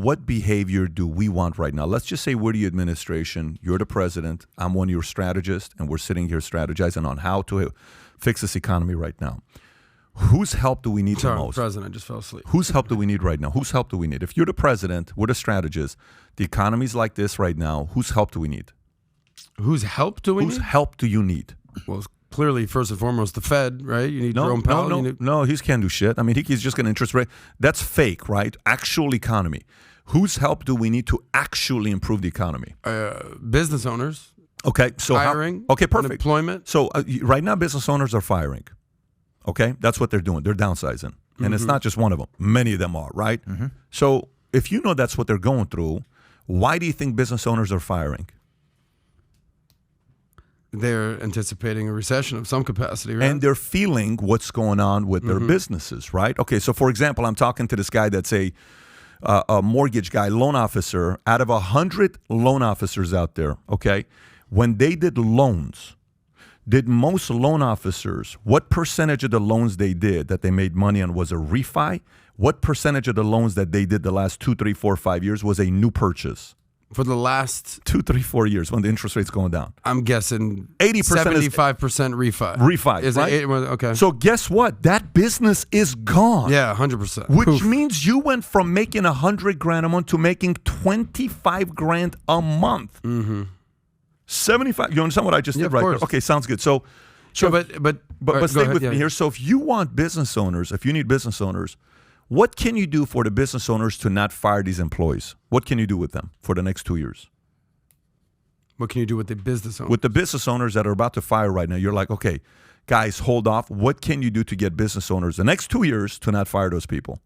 What behavior do we want right now? Let's just say we're the administration, you're the president, I'm one of your strategists, and we're sitting here strategizing on how to fix this economy right now. Whose help do we need the most? President, I just fell asleep. Whose help do we need right now? Whose help do we need? If you're the president, we're the strategist, the economy's like this right now, whose help do we need? Whose help do we need? Whose help do you need? Well, clearly, first and foremost, the Fed, right? You need Jerome Powell. No, he can't do shit. I mean, he's just going to interest rate. That's fake, right? Actual economy. Whose help do we need to actually improve the economy? Business owners. Okay, so hiring. Okay, perfect. Employment. So right now, business owners are firing. Okay, that's what they're doing. They're downsizing, and it's not just one of them. Many of them are, right? Mm-hmm. So if you know that's what they're going through, why do you think business owners are firing? They're anticipating a recession of some capacity, right? And they're feeling what's going on with their businesses, right? Okay, so for example, I'm talking to this guy that's a mortgage guy, loan officer. Out of 100 loan officers out there, okay, when they did loans, did most loan officers, what percentage of the loans they did that they made money on was a refi? What percentage of the loans that they did the last 2, 3, 4, 5 years was a new purchase? For the last 2, 3, 4 years when the interest rate's going down. I'm guessing 80%, 75% refi. Refi, right? Okay. So guess what? That business is gone. Yeah, 100%. Which means you went from making $100,000 a month to making $25,000 a month. Mm-hmm. 75. You understand what I just did right there? Okay, sounds good. So but stay with me here. So if you want business owners, if you need business owners, what can you do for the business owners to not fire these employees? What can you do with them for the next 2 years? What can you do with the business owners? With the business owners that are about to fire right now, you're like, okay, guys, hold off. What can you do to get business owners the next 2 years to not fire those people?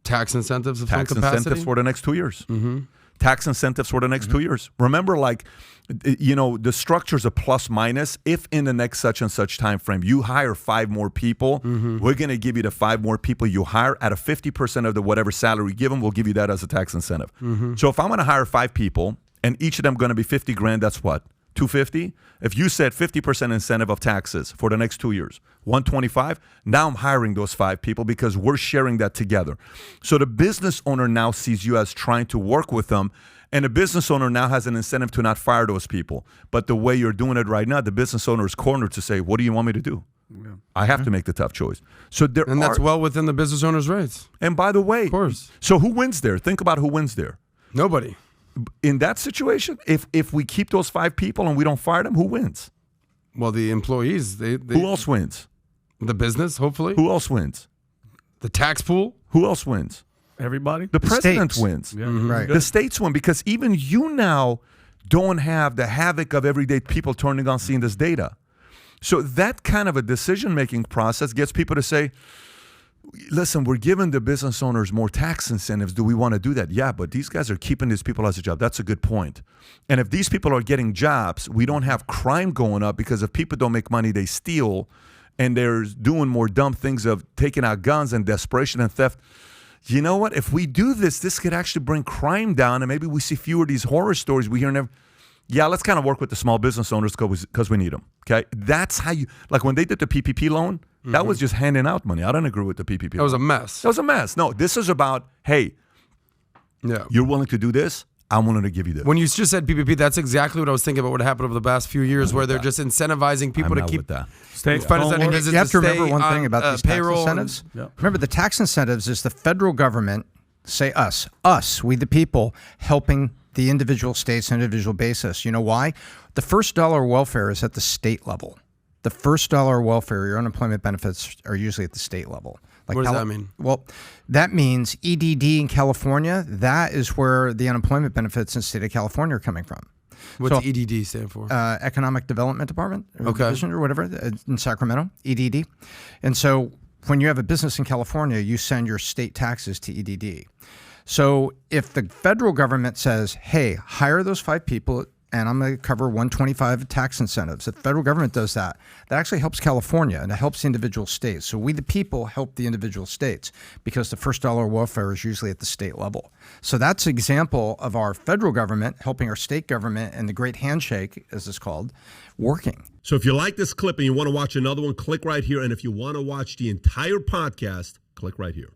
Tax incentives of some capacity? Tax incentives for the next 2 years. Mm-hmm. Tax incentives for the next 2 years. Remember, like, the structure's a plus minus. If in the next such and such time frame you hire 5 more people, we're going to give you the 5 more people you hire at a 50% of the whatever salary you give them. We'll give you that as a tax incentive. So if I'm going to hire 5 people and each of them going to be $50,000, that's what? $250. If you said 50% incentive of taxes for the next 2 years, $125. Now I'm hiring those 5 people because we're sharing that together. So the business owner now sees you as trying to work with them, and the business owner now has an incentive to not fire those people. But the way you're doing it right now, the business owner is cornered to say, "What do you want me to do?" Yeah. I have to make the tough choice. So that's well within the business owner's rights. And by the way, of course. So who wins there? Think about who wins there. Nobody. In that situation, if we keep those 5 people and we don't fire them, who wins? Well, the employees. Who else wins? The business, hopefully. Who else wins? The tax pool. Who else wins? Everybody. The president wins. Yeah, right. The states win because even you now don't have the havoc of everyday people turning on seeing this data. So that kind of a decision-making process gets people to say, listen, we're giving the business owners more tax incentives. Do we want to do that? Yeah, but these guys are keeping these people as a job. That's a good point. And if these people are getting jobs, we don't have crime going up because if people don't make money, they steal, and they're doing more dumb things of taking out guns and desperation and theft. You know what? If we do this, this could actually bring crime down, and maybe we see fewer of these horror stories we hear. Yeah, let's kind of work with the small business owners because we need them. Okay, that's how you, like when they did the PPP loan, that was just handing out money. I don't agree with the PPP loan. That was a mess. That was a mess. No, this is about, hey, you're willing to do this? I'm willing to give you this. When you just said PPP, that's exactly what I was thinking about what happened over the past few years where they're just incentivizing people to keep that. Stay home. You have to remember one thing about these tax incentives. Remember, the tax incentives is the federal government, say us, we the people, helping the individual states on an individual basis. You know why? The first dollar of welfare is at the state level. The first dollar of welfare, your unemployment benefits are usually at the state level. Like what does that mean? Well, that means EDD in California, that is where the unemployment benefits in the state of California are coming from. What's EDD stand for? Economic Development Department, Division or whatever, in Sacramento, EDD. And so when you have a business in California, you send your state taxes to EDD. So if the federal government says, hey, hire those 5 people and I'm going to cover 125 tax incentives, if the federal government does that, that actually helps California and it helps the individual states. So we the people help the individual states because the first dollar of welfare is usually at the state level. So that's an example of our federal government helping our state government and the great handshake, as it's called, working. So if you like this clip and you want to watch another one, click right here. And if you want to watch the entire podcast, click right here.